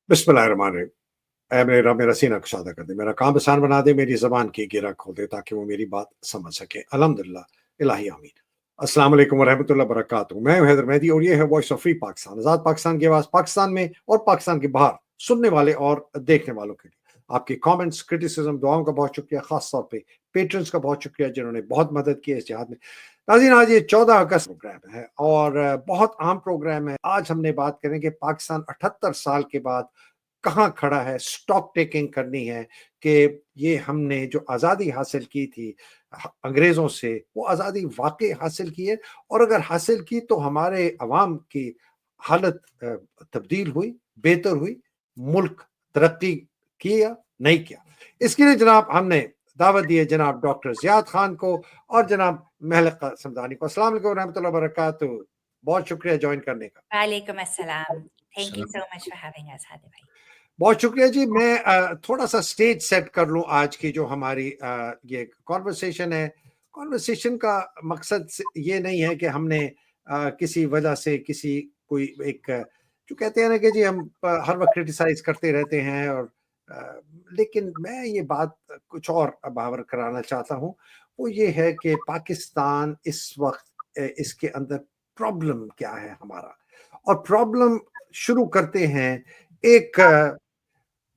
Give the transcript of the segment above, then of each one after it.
बिस्मिल्लाहिर्रहमानिर्रहीम। ऐ मेरा मेरा सीना कुशादा कर दे, मेरा काम आसान बना दे, मेरी ज़बान की गिरा खोल दे ताकि वो मेरी बात समझ सके। अल्हम्दुलिल्लाह, इलाही आमीन। अस्सलाम वालेकुम वरहमतुल्लाहि वबरकातुहू। मैं हूं हैदर मेहदी और ये है वॉइस ऑफ फ्री पाकिस्तान, आज़ाद पाकिस्तान की आवाज़, पाकिस्तान में और पाकिस्तान के बाहर सुनने वाले और देखने वालों के लिए। आपके कमेंट्स, क्रिटिसिज्म, दुआओं का बहुत शुक्रिया। खास तौर पे पेट्रन्स का बहुत शुक्रिया जिन्होंने बहुत मदद की है इस जिहाद में। नाज़रीन, आज ये 14 अगस्त प्रोग्राम है और बहुत अहम प्रोग्राम है। आज हमने बात करेंगे पाकिस्तान 78 साल के बाद कहाँ खड़ा है, स्टॉक टेकिंग करनी है कि ये हमने जो आज़ादी हासिल की थी अंग्रेज़ों से, वो आज़ादी वाक़ई हासिल की है, और अगर हासिल की तो हमारे अवाम की हालत तब्दील हुई, बेहतर हुई, मुल्क तरक्की किया, नहीं किया। इसके लिए जनाब हमने दावत दी है जनाब डॉक्टर ज़ियाद खान को और जनाब महलका समदानी को। अस्सलाम वालेकुम रहमतुल्लाहि व बरकातहू। बहुत शुक्रिया ज्वाइन करने का। वालेकुम अस्सलाम। Thank you so much for having us Hadi भाई। बहुत शुक्रिया जी। मैं थोड़ा सा स्टेज सेट कर लूं आज की जो हमारी ये कॉन्वर्सेशन है। कॉन्वर्सेशन का मकसद ये नहीं है कि हमने किसी वजह से किसी कोई एक जो कहते हैं ना कि जी हम हर वक्त क्रिटिसाइज करते रहते हैं, और लेकिन मैं ये बात कुछ और बावर कराना चाहता हूं। वो ये है कि पाकिस्तान इस वक्त इसके अंदर प्रॉब्लम क्या है हमारा, और प्रॉब्लम शुरू करते हैं एक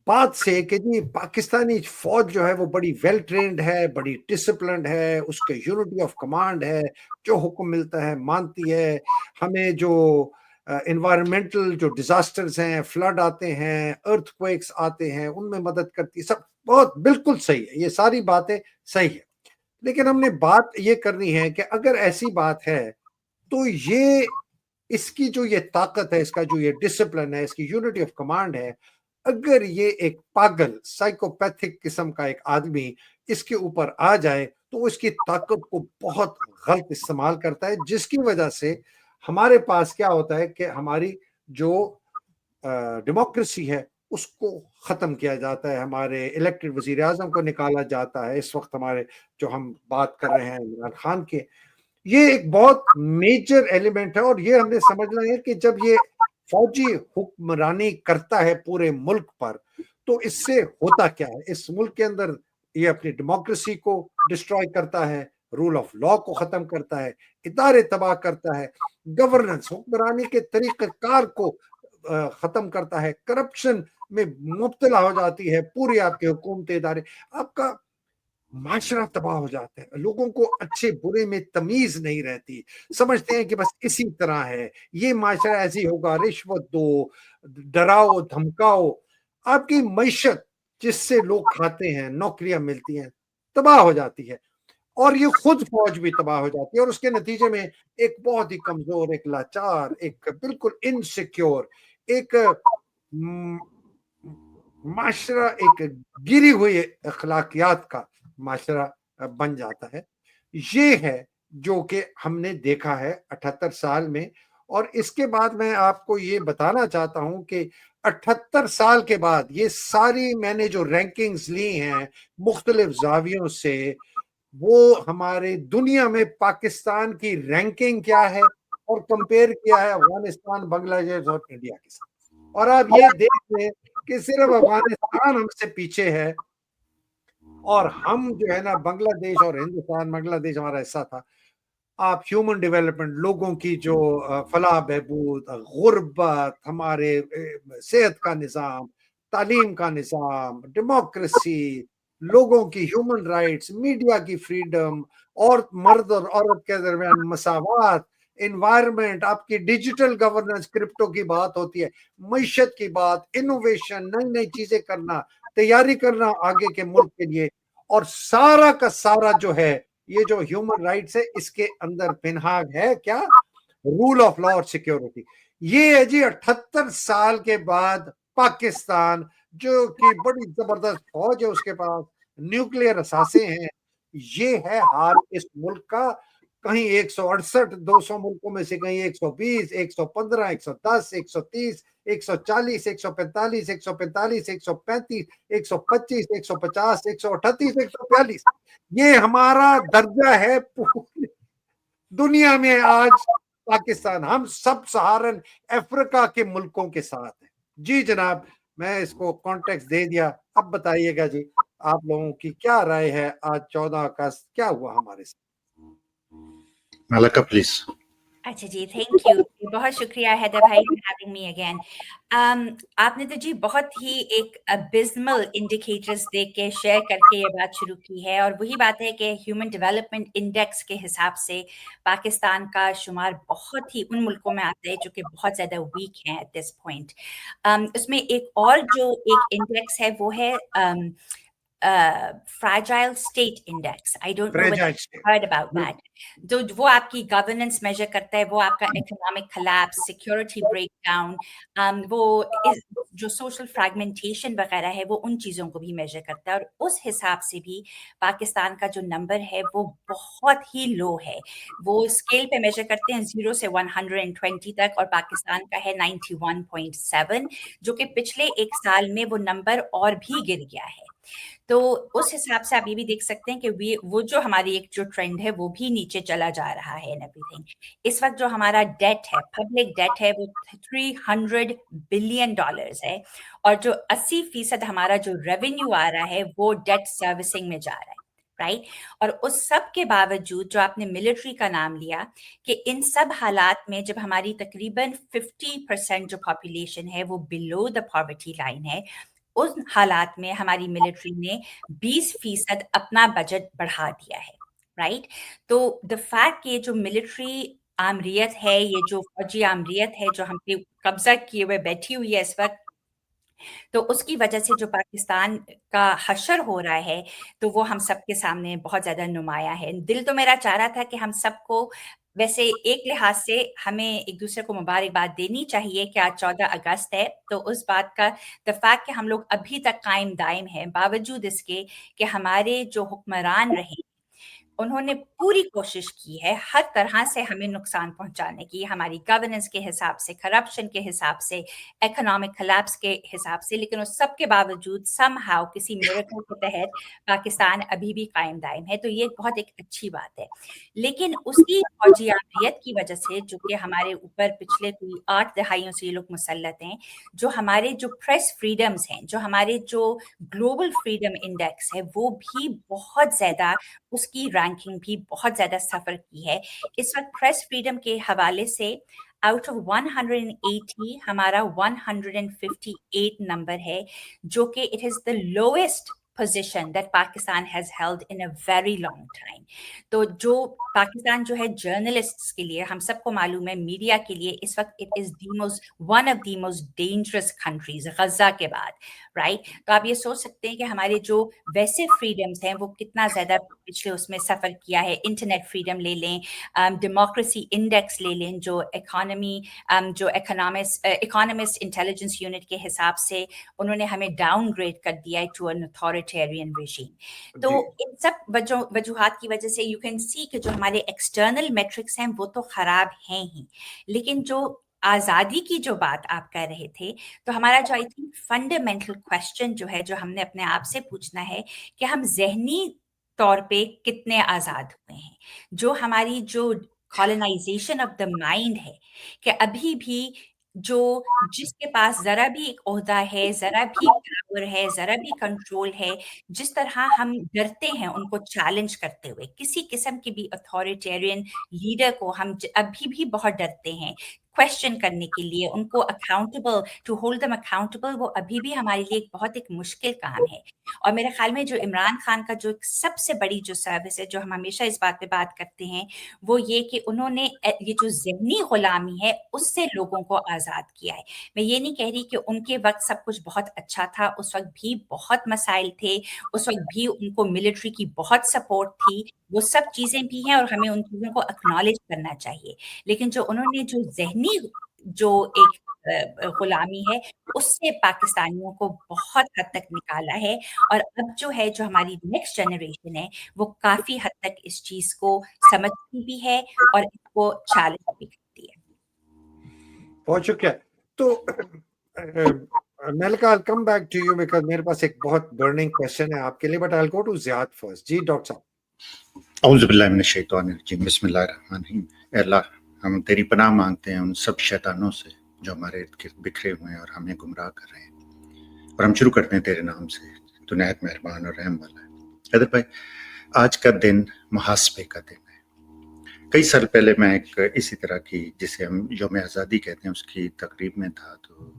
बात से कि जी पाकिस्तानी फौज जो है वो बड़ी वेल ट्रेन्ड है, बड़ी डिसिप्लिन्ड है, उसके यूनिटी ऑफ कमांड है, जो हुक्म मिलता है मानती है। हमें जो एनवायरमेंटल जो डिजास्टर्स हैं, फ्लड आते हैं, अर्थक्वेक्स आते हैं, उनमें मदद करती है। सब बहुत बिल्कुल सही है, ये सारी बातें सही है। लेकिन हमने बात ये करनी है कि अगर ऐसी बात है तो ये इसकी जो ये ताकत है, इसका जो ये डिसिप्लिन है, इसकी यूनिटी ऑफ कमांड है, अगर ये एक पागल साइकोपैथिक किस्म का एक आदमी इसके ऊपर आ जाए तो वो इसकी ताकत को बहुत गलत इस्तेमाल करता है, जिसकी वजह से हमारे पास क्या होता है कि हमारी जो डेमोक्रेसी है उसको खत्म किया जाता है, हमारे इलेक्टेड वजीर आजम को निकाला जाता है। इस वक्त हमारे जो हम बात कर रहे हैं इमरान खान के, ये एक बहुत मेजर एलिमेंट है। और ये हमने समझना है कि जब ये फौजी हुक्मरानी करता है पूरे मुल्क पर, तो इससे होता क्या है। इस मुल्क के अंदर ये अपनी डेमोक्रेसी को डिस्ट्रॉय करता है, रूल ऑफ लॉ को खत्म करता है, इदारे तबाह करता है, गवर्नेंस हुक्मरानी के तरीक़ेकार को खत्म करता है, करप्शन में मुब्तला हो जाती है पूरी आपके हुकूमती इदारे, आपका माशरा तबाह हो जाता है, लोगों को अच्छे बुरे में तमीज नहीं रहती, समझते हैं कि बस इसी तरह है, ये माशरा ऐसी होगा, रिश्वत दो, डराओ धमकाओ, आपकी मईशत जिससे लोग खाते हैं, नौकरियां मिलती हैं, तबाह हो जाती है। और ये खुद फौज भी तबाह हो जाती है, और उसके नतीजे में एक बहुत ही कमजोर, एक लाचार, एक बिल्कुल इनसिक्योर, एक माशरा, एक गिरी हुई अखलाकियात का माशरा बन जाता है। ये है जो कि हमने देखा है 78 साल में। और इसके बाद मैं आपको ये बताना चाहता हूं कि 78 साल के बाद ये सारी मैंने जो रैंकिंग्स ली हैं मुख्तलिफ जावियों से, वो हमारे दुनिया में पाकिस्तान की रैंकिंग क्या है और कंपेयर किया है अफगानिस्तान, बांग्लादेश और इंडिया के साथ। और आप ये देख लें कि सिर्फ अफगानिस्तान हमसे पीछे है, और हम जो है ना बांग्लादेश और हिंदुस्तान, बांग्लादेश हमारा हिस्सा था। आप ह्यूमन डेवलपमेंट, लोगों की जो फलाह बहबूद, गुर्बत, हमारे सेहत का निज़ाम, तालीम का निज़ाम, डेमोक्रेसी, लोगों की ह्यूमन राइट्स, मीडिया की फ्रीडम, और मर्द और औरत के दरमियान मसावात, एनवायरनमेंट, आपकी डिजिटल गवर्नेंस, क्रिप्टो की बात होती है, मईशत की बात, इनोवेशन, नई नई चीजें करना, तैयारी करना आगे के मुल्क के लिए, और सारा का सारा जो है ये जो ह्यूमन राइट्स है इसके अंदर पिनहाग है क्या, रूल ऑफ लॉ और सिक्योरिटी। ये है जी 78 साल के बाद पाकिस्तान, जो कि बड़ी जबरदस्त फौज है उसके पास, न्यूक्लियर असासे हैं। ये है हाल इस मुल्क का। कहीं 168, 200 मुल्कों में से कहीं 120, 115, 110, 130, 140, 145, 145, 135, 125, 150, 138, 142। ये हमारा दर्जा है पूरी दुनिया में आज। पाकिस्तान हम सब सहारन अफ्रीका के मुल्कों के साथ है। जी जनाब, मैं इसको कॉन्टेक्स्ट दे दिया। अब बताइएगा जी, आप लोगों की क्या राय है? आज 14 अगस्त क्या हुआ हमारे साथ? Malaka, please. अच्छा जी, थैंक यू। बहुत शुक्रिया हैदर भाई फॉर हैविंग मी अगेन। आपने तो जी बहुत ही एक अबिस्मल इंडिकेटर्स देख के शेयर करके ये बात शुरू की है, और वही बात है कि ह्यूमन डेवलपमेंट इंडेक्स के हिसाब से पाकिस्तान का शुमार बहुत ही उन मुल्कों में आता है जो कि बहुत ज़्यादा वीक हैं एट दिस पॉइंट। उसमें एक और जो एक इंडेक्स है वो है fragile state index. I don't know whether you've heard about that. तो वो आपकी गवर्नेंस मेजर करता है, वो आपका इकोनॉमिक collapse, सिक्योरिटी ब्रेकडाउन, वो जो सोशल फ्रैगमेंटेशन वगैरह है वो उन चीज़ों को भी मेजर करता है, और उस हिसाब से भी पाकिस्तान का जो नंबर है वो बहुत ही लो है। वो स्केल पे मेजर करते हैं 0 से 120 तक, और पाकिस्तान का है 91.7, जो कि पिछले एक साल में वो नंबर और भी गिर गया है। तो उस हिसाब से आप ये भी देख सकते हैं कि वो जो हमारी एक जो ट्रेंड है वो भी नीचे चला जा रहा है एंड एवरीथिंग। इस वक्त जो हमारा डेट है, पब्लिक डेट है, वो $300 बिलियन है, और जो 80% हमारा जो रेवेन्यू आ रहा है वो डेट सर्विसिंग में जा रहा है, राइट। और उस सब के बावजूद जो आपने मिलिट्री का नाम लिया, कि इन सब हालात में जब हमारी तकरीबन 50% जो पॉपुलेशन है वो बिलो द पॉवर्टी लाइन है, उस हालात में हमारी मिलिट्री ने 20% अपना बजट बढ़ा दिया है, राइट। तो द फैक्ट कि ये जो मिलिट्री आमरीत है, ये जो फौजी आमरीत है जो हम पे कब्जा किए हुए बैठी हुई है इस वक्त, तो उसकी वजह से जो पाकिस्तान का हशर हो रहा है, तो वो हम सबके सामने बहुत ज़्यादा नुमाया है। दिल तो मेरा चाह रहा था कि हम सबको, वैसे एक लिहाज से हमें एक दूसरे को मुबारकबाद देनी चाहिए कि आज 14 अगस्त है, तो उस बात का द फैक्ट कि हम लोग अभी तक कायम दायम हैं, बावजूद इसके कि हमारे जो हुक्मरान रहे उन्होंने पूरी कोशिश की है हर तरह से हमें नुकसान पहुंचाने की, हमारी गवर्नेंस के हिसाब से, करप्शन के हिसाब से, इकोनॉमिक कोलैप्स के हिसाब से, लेकिन उस सब के बावजूद समहाउ किसी मिरेकल के तहत पाकिस्तान अभी भी कायम दायम है। तो ये बहुत एक अच्छी बात है। लेकिन उसी फौजी आमरीत की वजह से, जो कि हमारे ऊपर पिछले कोई 8 दहाइयों से ये लोग मुसल्लत हैं, जो हमारे जो प्रेस फ्रीडम्स हैं, जो हमारे जो ग्लोबल फ्रीडम इंडेक्स है, वो भी बहुत ज़्यादा, उसकी रैंकिंग भी बहुत ज़्यादा सफ़र की है। इस वक्त प्रेस फ्रीडम के हवाले से आउट ऑफ 180 हमारा 158 नंबर है, जो कि it is the lowest position that Pakistan has held in a very long time. तो जो पाकिस्तान जो है जर्नलिस्ट्स के लिए, हम सबको मालूम है, मीडिया के लिए इस वक्त it is one of the most dangerous countries Gaza के बाद, राइट। तो आप ये सोच सकते हैं कि हमारे जो वैसे फ्रीडम्स हैं वो कितना ज़्यादा पिछले उसमें सफ़र किया है। इंटरनेट फ्रीडम ले लें, डेमोक्रेसी इंडेक्स ले लें, जो जो इकोनॉमिस्ट इंटेलिजेंस यूनिट के हिसाब से उन्होंने हमें डाउनग्रेड कर दिया है टू एन अथॉरिटेरियन रेजीम। तो इन सब वजूहात की वजह से यू कैन सी कि जो हमारे एक्सटर्नल मेट्रिक्स हैं वो तो ख़राब हैं ही, लेकिन जो आज़ादी की जो बात आप कर रहे थे, तो हमारा जो आई थिंक फंडामेंटल क्वेश्चन जो है, जो हमने अपने आप से पूछना है कि हम ज़हनी तौर पे कितने आज़ाद हुए हैं। जो हमारी जो कॉलोनाइजेशन ऑफ द माइंड है, कि अभी भी जो जिसके पास ज़रा भी एक ओहदा है, ज़रा भी पावर है, ज़रा भी कंट्रोल है, जिस तरह हम डरते हैं उनको चैलेंज करते हुए, किसी किस्म की भी अथॉरिटेरियन लीडर को हम अभी भी बहुत डरते हैं क्वेश्चन करने के लिए, उनको accountable, to hold them accountable, वो अभी भी हमारे लिए बहुत एक मुश्किल काम है। और मेरे ख्याल में जो इमरान खान का जो सबसे बड़ी जो सर्विस है, जो हम हमेशा इस बात पे बात करते हैं, वो ये कि उन्होंने ये जो ज़हनी गुलामी है उससे लोगों को आज़ाद किया है। मैं ये नहीं कह रही कि उनके वक्त सब कुछ बहुत अच्छा था, उस वक्त भी बहुत मसाइल थे, उस वक्त भी उनको मिलिट्री की बहुत सपोर्ट थी, वो सब चीज़ें भी हैं और हमें उन चीज़ों को एक्नॉलेज करना चाहिए। लेकिन जो उन्होंने जो ज़हनी जो एक غلامی ہے اس سے پاکستانیوں کو بہت حد تک نکالا ہے، اور اب جو ہے جو ہماری نیکسٹ جنریشن ہے وہ کافی حد تک اس چیز کو سمجھتی بھی ہے اور اس کو چیلنج بھی کرتی ہے۔ بہت شکریہ۔ تو ملکہ I'll come back to you because میرے پاس ایک بہت برننگ کوشچن ہے آپ کے لیے، بٹ I'll go to زیاد فرسٹ۔ جی ڈاکٹر صاحب۔ اعوذ باللہ من الشیطان الرجیم، بسم اللہ الرحمن الرحیم۔ اے اللہ، ہم تیری پناہ مانگتے ہیں ان سب شیطانوں سے جو ہمارے ارد گرد بکھرے ہوئے ہیں اور ہمیں گمراہ کر رہے ہیں، اور ہم شروع کرتے ہیں تیرے نام سے، تو نہایت مہربان اور رحم والا ہے۔ حیدر بھائی، آج کا دن محاسبے کا دن ہے۔ کئی سال پہلے میں ایک اسی طرح کی، جسے ہم یوم آزادی کہتے ہیں، اس کی تقریب میں تھا، تو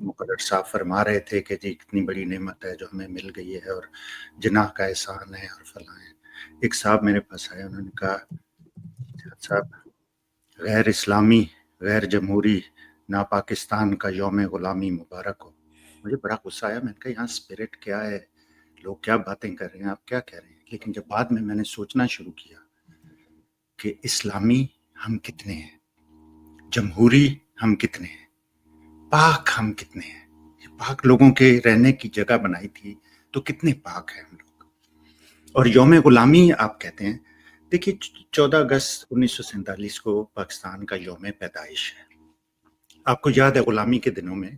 مقرر صاحب فرما رہے تھے کہ جی کتنی بڑی نعمت ہے جو ہمیں مل گئی ہے اور جناح کا احسان ہے اور فلاں ہے۔ ایک صاحب میرے پاس آئے، انہوں نے کہا صاحب غیر اسلامی، غیر جمہوری نا پاکستان کا یوم غلامی مبارک ہو۔ مجھے بڑا غصہ آیا، میں نے کہا یہاں اسپرٹ کیا ہے، لوگ کیا باتیں کر رہے ہیں، آپ کیا کہہ رہے ہیں؟ لیکن جب بعد میں نے سوچنا شروع کیا کہ اسلامی ہم کتنے ہیں، جمہوری ہم کتنے ہیں، پاک ہم کتنے ہیں، یہ پاک لوگوں کے رہنے کی جگہ بنائی تھی، تو کتنے پاک ہیں ہم لوگ۔ اور یوم غلامی آپ کہتے ہیں، دیکھیے 14 اگست 1947 کو پاکستان کا یوم پیدائش ہے۔ آپ کو یاد ہے غلامی کے دنوں میں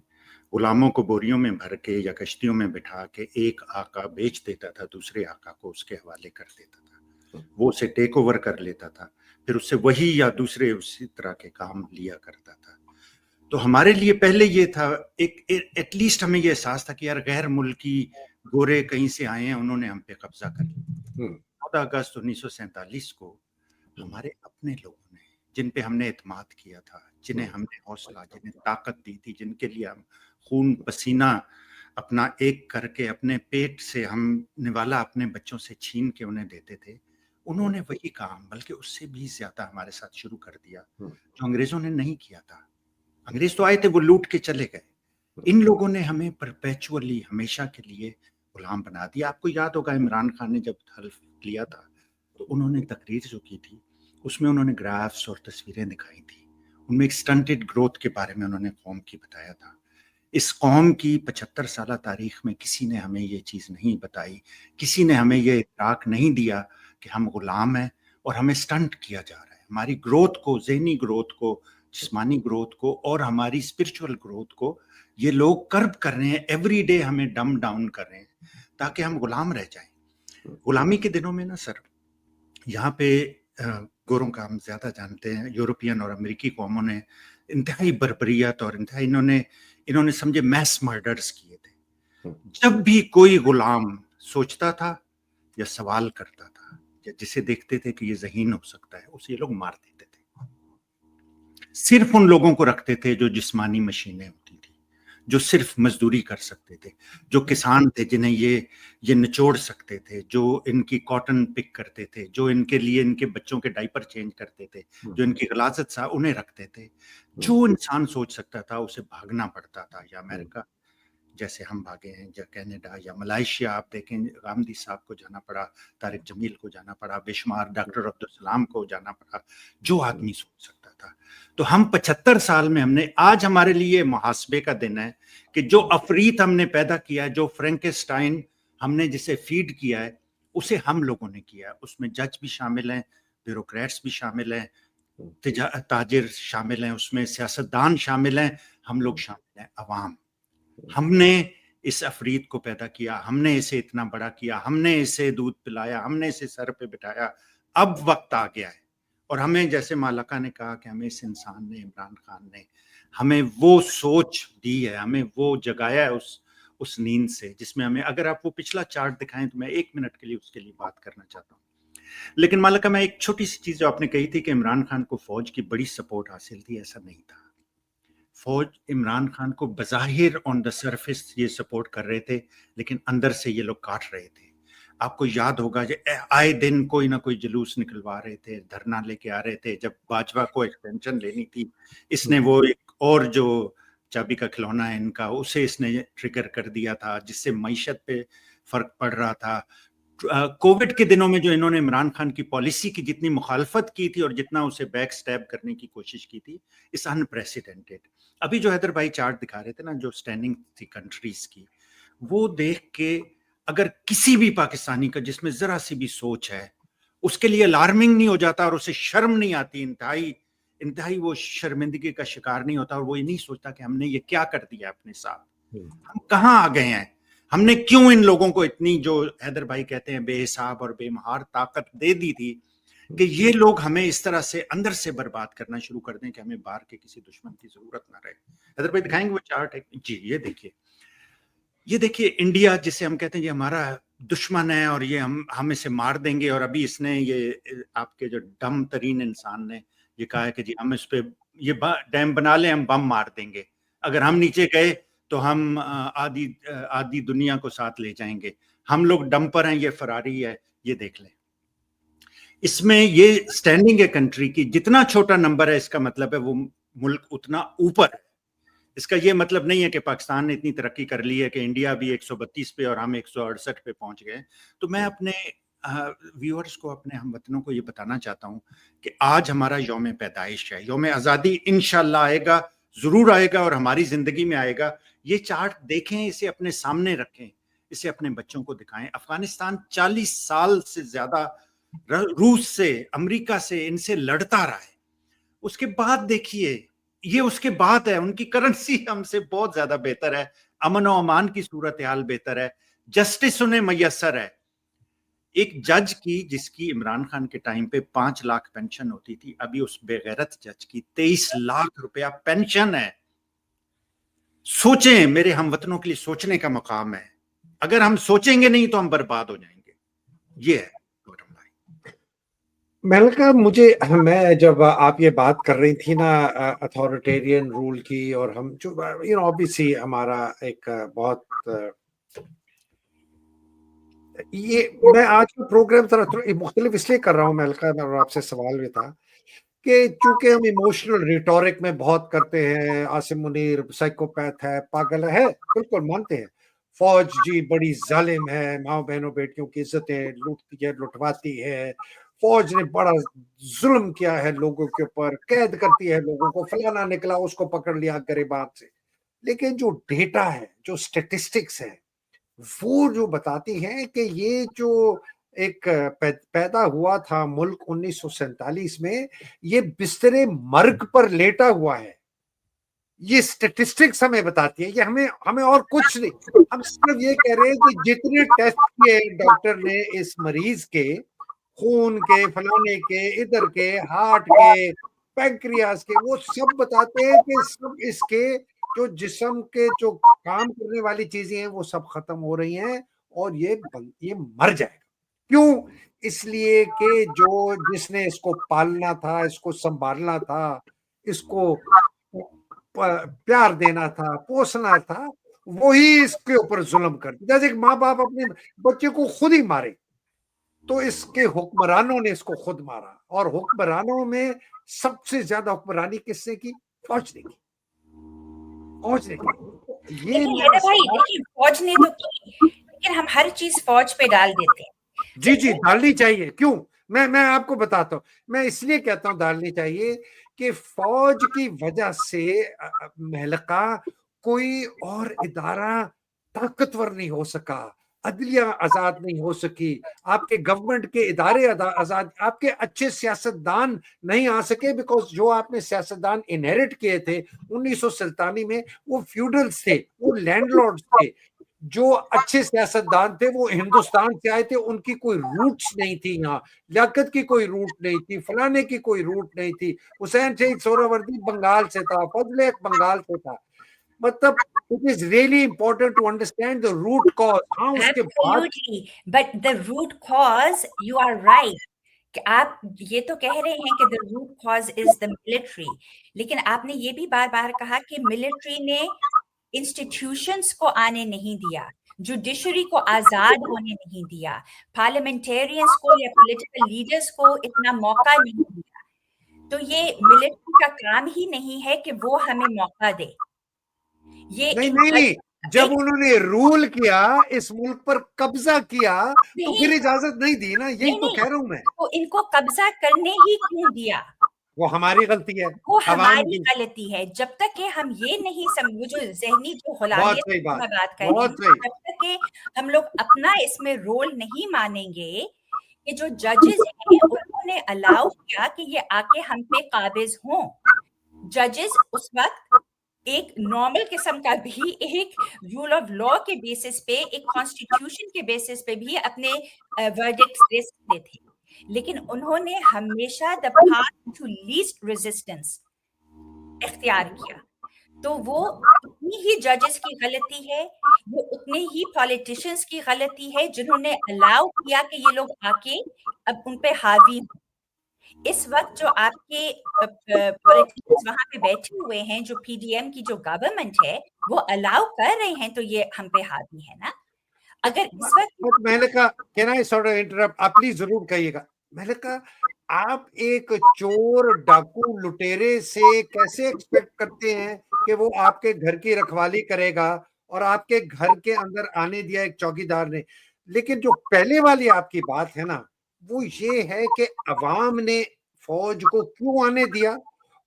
غلاموں کو بوریوں میں بھر کے یا کشتیوں میں بٹھا کے ایک آقا بیچ دیتا تھا، دوسرے آقا کو اس کے حوالے کر دیتا تھا، وہ اسے ٹیک اوور کر لیتا تھا، پھر اس سے وہی یا دوسرے اسی طرح کے کام لیا کرتا تھا۔ تو ہمارے لیے پہلے یہ تھا، ایٹ لیسٹ ہمیں یہ احساس تھا کہ یار غیر ملکی گورے کہیں سے آئے ہیں، انہوں نے ہم پہ قبضہ کر لیا۔ 14 اگست 1947 کو ہمارے اپنے لوگوں نے، جن پہ ہم نے اعتماد کیا تھا، جنہیں ہم نے حوصلہ، جنہیں طاقت دی تھی، جن کے لیے ہم خون پسینہ اپنا ایک کر کے اپنے پیٹ سے ہم نوالا اپنے بچوں سے چھین کے انہیں دیتے تھے، انہوں نے وہی کام بلکہ اس سے بھی زیادہ ہمارے ساتھ شروع کر دیا جو انگریزوں نے نہیں کیا تھا۔ انگریز تو آئے تھے، وہ لوٹ کے چلے گئے، ان لوگوں نے ہمیں پرپیچولی ہمیشہ کے لیے غلام بنا دیا۔ آپ کو یاد ہوگا عمران خان نے جب حلف لیا تھا تو انہوں نے تقریر جو کی تھی اس میں انہوں نے گرافس اور تصویریں دکھائی تھی، ان میں ایک سٹنٹڈ گروتھ کے بارے میں انہوں نے قوم کی بتایا تھا۔ اس قوم کی 75 سالہ تاریخ میں کسی نے ہمیں یہ چیز نہیں بتائی، کسی نے ہمیں یہ ادراک نہیں دیا کہ ہم غلام ہیں اور ہمیں سٹنٹ کیا جا رہا ہے۔ ہماری گروتھ کو، ذہنی گروتھ کو، جسمانی گروتھ کو اور ہماری اسپرچول گروتھ کو یہ لوگ کرب کر رہے ہیں، ایوری ڈے ہمیں ڈم ڈاؤن کر رہے ہیں تاکہ ہم غلام رہ جائیں۔ غلامی کے دنوں میں نا سر، یہاں پہ گوروں کا ہم زیادہ جانتے ہیں، یورپین اور امریکی قوموں نے انتہائی بربریت اور انتہائی انہوں نے سمجھے میس مرڈرز کیے تھے۔ جب بھی کوئی غلام سوچتا تھا یا سوال کرتا تھا یا جسے دیکھتے تھے کہ یہ ذہین ہو سکتا ہے، اسے یہ لوگ مار دیتے تھے۔ صرف ان لوگوں کو رکھتے تھے جو جسمانی مشینیں ہوتی تھی، جو صرف مزدوری کر سکتے تھے، جو کسان تھے جنہیں یہ نچوڑ سکتے تھے، جو ان کی کاٹن پک کرتے تھے، جو ان کے لیے ان کے بچوں کے ڈائپر چینج کرتے تھے، جو ان کی غلاظت سا انہیں رکھتے تھے۔ جو انسان سوچ سکتا تھا اسے بھاگنا پڑتا تھا، یا امریکہ جیسے ہم بھاگے ہیں، یا کینیڈا یا ملائیشیا، آپ دیکھیں غامدی صاحب کو جانا پڑا، طارق جمیل کو جانا پڑا، بے شمار ڈاکٹر عبدالسلام کو جانا پڑا، جو آدمی سوچ سکتا تھا۔ تو ہم 75 سال میں ہم نے، آج ہمارے لیے محاسبے کا دن ہے کہ جو افریت ہم نے پیدا کیا ہے، جو فرینکسٹائن ہم نے جسے فیڈ کیا ہے، اسے ہم لوگوں نے کیا ہے۔ اس میں جج بھی شامل ہیں، بیوروکریٹس بھی شامل ہیں، تاجر شامل ہیں، اس میں سیاستدان شامل ہیں، ہم لوگ شامل ہیں، عوام۔ ہم نے اس افریت کو پیدا کیا، ہم نے اسے اتنا بڑا کیا، ہم نے اسے دودھ پلایا، ہم نے اسے سر پہ بٹھایا۔ اب وقت آ گیا ہے، اور ہمیں، جیسے مالکہ نے کہا کہ ہمیں اس انسان نے، عمران خان نے ہمیں وہ سوچ دی ہے، ہمیں وہ جگایا ہے اس نیند سے، جس میں ہمیں، اگر آپ وہ پچھلا چارٹ دکھائیں تو میں 1 منٹ کے لیے اس کے لیے بات کرنا چاہتا ہوں۔ لیکن مالکہ، میں ایک چھوٹی سی چیز جو آپ نے کہی تھی کہ عمران خان کو فوج کی بڑی سپورٹ حاصل تھی، ایسا نہیں تھا۔ فوج عمران خان کو بظاہر آن دا سرفیس یہ سپورٹ کر رہے تھے، لیکن اندر سے یہ لوگ کاٹ رہے تھے۔ آپ کو یاد ہوگا کہ آئے دن کوئی نہ کوئی جلوس نکلوا رہے تھے، دھرنا لے کے آ رہے تھے۔ جب باجوہ کو ایکسٹینشن لینی تھی، اس نے وہ ایک اور جو چابی کا کھلونا ہے ان کا، اسے اس نے ٹریگر کر دیا تھا، جس سے معیشت پہ فرق پڑ رہا تھا۔ कोविड के दिनों में जो इन्होंने इमरान खान की पॉलिसी की जितनी मुखालफत की थी और जितना उसे बैक स्टैब करने की कोशिश की थी, इस अनप्रेसिडेंटेड। अभी जो हैदर भाई चार्ट दिखा रहे थे ना, जो स्टैंडिंग थी कंट्रीज की, वो देख के अगर किसी भी पाकिस्तानी का जिसमें जरा सी भी सोच है, उसके लिए अलार्मिंग नहीं हो जाता और उसे शर्म नहीं आती, इंतहाई वो शर्मिंदगी का शिकार नहीं होता और वो ये नहीं सोचता कि हमने ये क्या कर दिया अपने साथ, हम कहाँ आ गए हैं, हमने क्यों इन लोगों को इतनी, जो हैदर भाई कहते हैं, बेहिसाब और बेमहार ताकत दे दी थी कि ये लोग हमें इस तरह से अंदर से बर्बाद करना शुरू कर दें कि हमें बाहर के किसी दुश्मन की जरूरत ना रहे। हैदर भाई दिखाएंगे वो चार्ट है जी, ये देखिए इंडिया जिसे हम कहते हैं ये हमारा दुश्मन है और ये हम इसे मार देंगे, और अभी इसने ये आपके जो डम तरीन इंसान ने ये कहा है कि जी हम इस पे ये डैम बना लें, हम बम मार देंगे, अगर हम नीचे गए तो हम आधी दुनिया को साथ ले जाएंगे, हम लोग डंपर हैं, ये फरारी है, ये देख लें। इसमें ये स्टैंडिंग है कंट्री की, जितना छोटा नंबर है इसका मतलब है वो मुल्क उतना ऊपर है। इसका ये मतलब नहीं है कि पाकिस्तान ने इतनी तरक्की कर ली है कि इंडिया भी 132 पे और हम 168 पे पहुंच गए। तो मैं अपने व्यूअर्स को, अपने हमवतनों को ये बताना चाहता हूं कि आज हमारा यौम पैदाइश है, यौम आज़ादी इंशाल्लाह आएगा, जरूर आएगा और हमारी जिंदगी में आएगा। ये चार्ट देखें, इसे अपने सामने रखें, इसे अपने बच्चों को दिखाएं। अफगानिस्तान 40 साल से ज्यादा रूस से, अमेरिका से, इनसे लड़ता रहा है, उसके बाद देखिए ये उसके बाद है, उनकी करेंसी हमसे बहुत ज्यादा बेहतर है, अमन और अमान की सूरत हाल बेहतर है, जस्टिस उन्हें मैसर है। एक जज की जिसकी इमरान खान के टाइम पे 5 लाख पेंशन होती थी, अभी उस बेगैरत जज की 23 लाख रुपया पेंशन है। सोचें, मेरे हमवतनों के लिए सोचने का मकाम है, अगर हम सोचेंगे नहीं तो हम बर्बाद हो जाएंगे। ये है मेलका, मैं जब आप ये बात कर रही थी ना अथॉरिटेरियन रूल की, और हम जो ऑब्वियसली हमारा एक बहुत ये मैं आज का प्रोग्राम थोड़ा मुख्तलिफ इसलिए कर रहा हूँ मेलका, और आपसे सवाल भी था कि चूंकि हम इमोशनल रिटोरिक में बहुत करते हैं, आसिम मुनीर साइकोपैथ है, पागल है, बिल्कुल मानते हैं, फौज जी बड़ी जालिम है, माँ बहनों बेटियों की इज्जतें लूटती है, लुटवाती है, फौज ने बड़ा जुल्म किया है लोगों के ऊपर, कैद करती है लोगों को, फलाना निकला उसको पकड़ लिया गरिबात से। लेकिन जो डेटा है, जो स्टेटिस्टिक्स है, वो जो बताती हैं कि ये जो एक पैदा हुआ था मुल्क 1947 में, ये बिस्तरे मर्ग पर लेटा हुआ है, ये स्टेटिस्टिक्स हमें बताती है। ये हमें और कुछ नहीं, हम सिर्फ ये कह रहे हैं कि जितने टेस्ट किए डॉक्टर ने इस मरीज के, खून के, फलाने के, इधर के, हार्ट के, पैंक्रियास के, वो सब बताते हैं कि सब इसके जो जिस्म के जो काम करने वाली चीजें हैं वो सब खत्म हो रही हैं और ये मर जाएगा। क्यों? इसलिए कि जो जिसने इसको पालना था, इसको संभालना था, इसको प्यार देना था, पोसना था, वही इसके ऊपर जुल्म कर दिया। जैसे माँ बाप अपने बच्चे को खुद ही मारे, तो इसके हुक्मरानों ने इसको खुद मारा, और हुक्मरानों में सबसे ज्यादा हुक्मरानी किसने की? फौज ने की, फौज ने की। ये भाई देखिए, फौज ने तो की, लेकिन हम हर चीज फौज पे डाल देते हैं। जी डालनी चाहिए। क्यों? मैं आपको बताता हूँ, मैं इसलिए कहता हूँ डालनी चाहिए कि फौज की वजह से महलका कोई और इदारा ताकतवर नहीं हो सका, अदलिया आजाद नहीं हो सकी, आपके गवर्नमेंट के इदारे आजाद, आपके अच्छे सियासतदान नहीं आ सके, बिकॉज जो आपने सियासतदान इनहेरिट किए थे 1947 में, वो फ्यूडल्स थे, वो लैंडलॉर्ड्स थे। जो अच्छे सियासतदान थे वो हिंदुस्तान से आए थे, उनकी कोई रूट्स नहीं थी, यहाँ लियाकत की कोई रूट नहीं थी, फलाने की कोई रूट नहीं थी। हुसैन शहीद सोहरावर्दी बंगाल से था, फजल बंगाल से था। मतलब it is really important to understand the root cause. हाँ, उसके बाद but the root cause, you are right, कि आप ये तो कह रहे हैं कि the root cause is the military, लेकिन आपने ये भी बार बार कहा कि मिलिट्री ने इंस्टीट्यूशंस को आने नहीं दिया, जुडिशरी को आजाद होने नहीं दिया, पार्लियामेंटेरियंस को या पॉलिटिकल लीडर्स को इतना मौका नहीं दिया। तो ये मिलिट्री का काम ही नहीं है कि वो हमें मौका दे। ये नहीं जब उन्होंने रूल किया, इस मुल्क पर कब्जा किया, तो फिर इजाजत नहीं दी ना, यही तो कह रहा हूं मैं। तो इनको कब्जा करने ही क्यों दिया? वो हमारी गलती है, वो अवाम हमारी की। गलती है। जब तक कि हम ये नहीं समझ, जो ज़हनी जो बहुत गुलामियत सही की बात, मैं बात कर रही बहुत हूँ, सही। जब तक कि हम लोग अपना इसमें रोल नहीं मानेंगे कि जो जजेस हैं उन्होंने अलाउ किया कि ये आके हम पे काबिज हों। जजेस उस वक्त एक नॉर्मल किस्म का भी एक रूल ऑफ लॉ के बेसिस पे, एक कॉन्स्टिट्यूशन के बेसिस पे भी अपने वर्डिक्ट्स दे सकते थे, लेकिन उन्होंने हमेशा the path to least resistance इख्तियार किया। तो वो उतनी ही जजेस की गलती है, वो उतने ही पॉलिटिशियंस की गलती है जिन्होंने अलाउ किया कि ये लोग आके अब उन पे हावी हों। इस वक्त जो आपके पॉलिटिशियंस वहां पे बैठे हुए हैं, जो पीडीएम की जो गवर्नमेंट है, वो अलाउ कर रहे हैं, तो ये हम पे हावी है ना। अगर इस वक्त मैंने कहा, can I sort of interrupt, आप प्लीज जरूर कहिएगा। मैंने कहा, आप एक चोर, डाकू, लुटेरे से कैसे एक्सपेक्ट करते हैं कि वो आपके घर की रखवाली करेगा, और आपके घर के अंदर आने दिया एक चौकीदार ने। लेकिन जो पहले वाली आपकी बात है ना, वो ये है कि अवाम ने फौज को क्यों आने दिया,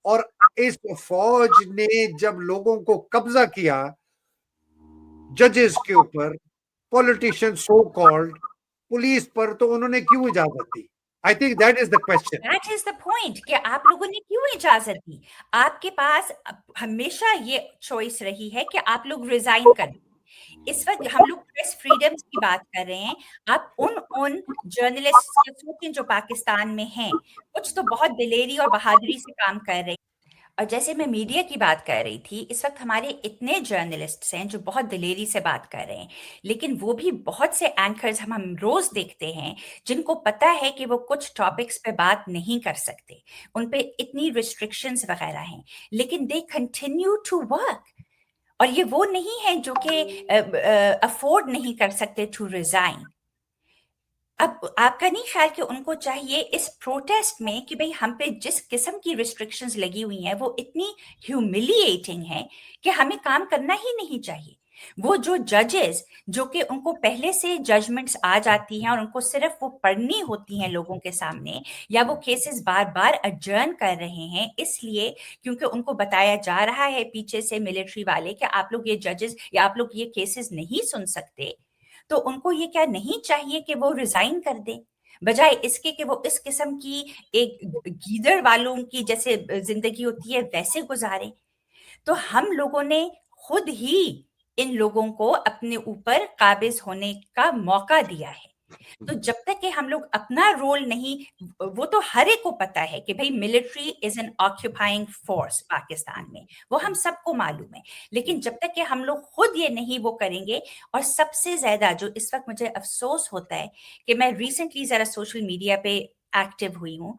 और इस फौज ने जब लोगों को कब्जा किया जजेस के ऊपर, पॉलिटिशियन सो कॉल्ड, पुलिस पर, तो उन्होंने क्यों इजाजत दी? I think that is the question. That is the point कि आप लोगों ने क्यों इजाजत दी? आपके पास हमेशा ये चॉइस रही है कि आप लोग रिजाइन कर दें। इस वक्त हम लोग प्रेस फ्रीडम्स की बात कर रहे हैं। आप उन जर्नलिस्ट को सोचें जो पाकिस्तान में हैं, कुछ तो बहुत दिलेरी और बहादुरी से काम कर रहे हैं। और जैसे मैं मीडिया की बात कर रही थी, इस वक्त हमारे इतने जर्नलिस्ट्स हैं जो बहुत दिलेरी से बात कर रहे हैं, लेकिन वो भी बहुत से एंकर्स हम रोज देखते हैं जिनको पता है कि वो कुछ टॉपिक्स पे बात नहीं कर सकते, उन पे इतनी रिस्ट्रिक्शंस वगैरह हैं, लेकिन दे कंटिन्यू टू वर्क। और ये वो नहीं है जो कि अफोर्ड नहीं कर सकते टू रिजाइन। अब आपका नहीं ख्याल कि उनको चाहिए इस प्रोटेस्ट में कि भाई हम पे जिस किस्म की रिस्ट्रिक्शंस लगी हुई हैं वो इतनी ह्यूमिलिएटिंग है कि हमें काम करना ही नहीं चाहिए। वो जो जजेस जो कि उनको पहले से जजमेंट्स आ जाती हैं और उनको सिर्फ वो पढ़नी होती हैं लोगों के सामने, या वो केसेस बार बार अडजर्न कर रहे हैं इसलिए क्योंकि उनको बताया जा रहा है पीछे से मिलिट्री वाले कि आप लोग ये जजेस या आप लोग ये केसेस नहीं सुन सकते, तो उनको ये क्या नहीं चाहिए कि वो रिजाइन कर दें, बजाय इसके कि वो इस किस्म की एक गीदड़ वालों की जैसे जिंदगी होती है वैसे गुजारे। तो हम लोगों ने खुद ही इन लोगों को अपने ऊपर काबिज होने का मौका दिया है। तो जब तक कि हम लोग अपना रोल नहीं, वो तो हर एक को पता है कि भाई military is an occupying force Pakistan में, वो हम सबको मालूम है, लेकिन जब तक कि हम लोग खुद ये नहीं वो करेंगे। और सबसे ज्यादा जो इस वक्त मुझे अफसोस होता है कि मैं रिसेंटली जरा सोशल मीडिया पे एक्टिव हुई हूँ,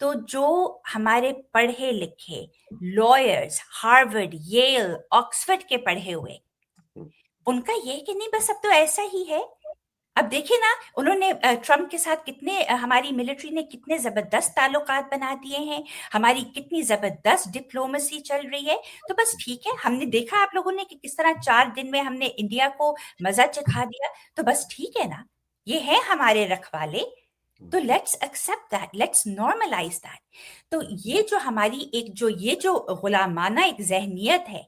तो जो हमारे पढ़े लिखे लॉयर्स, हार्वर्ड, येल, ऑक्सफोर्ड के पढ़े हुए, उनका ये कि नहीं बस अब तो ऐसा ही है। अब देखिए ना, उन्होंने ट्रम्प के साथ कितने हमारी मिलिट्री ने कितने जबरदस्त ताल्लुकात बना दिए हैं, हमारी कितनी जबरदस्त डिप्लोमेसी चल रही है। तो बस ठीक है, हमने देखा आप लोगों ने कि किस तरह 4 दिन में हमने इंडिया को मजा चखा दिया, तो बस ठीक है ना, ये है हमारे रखवाले, तो let's accept that, let's normalize that. तो ये जो हमारी एक जो ये जो गुलामाना एक जहनियत है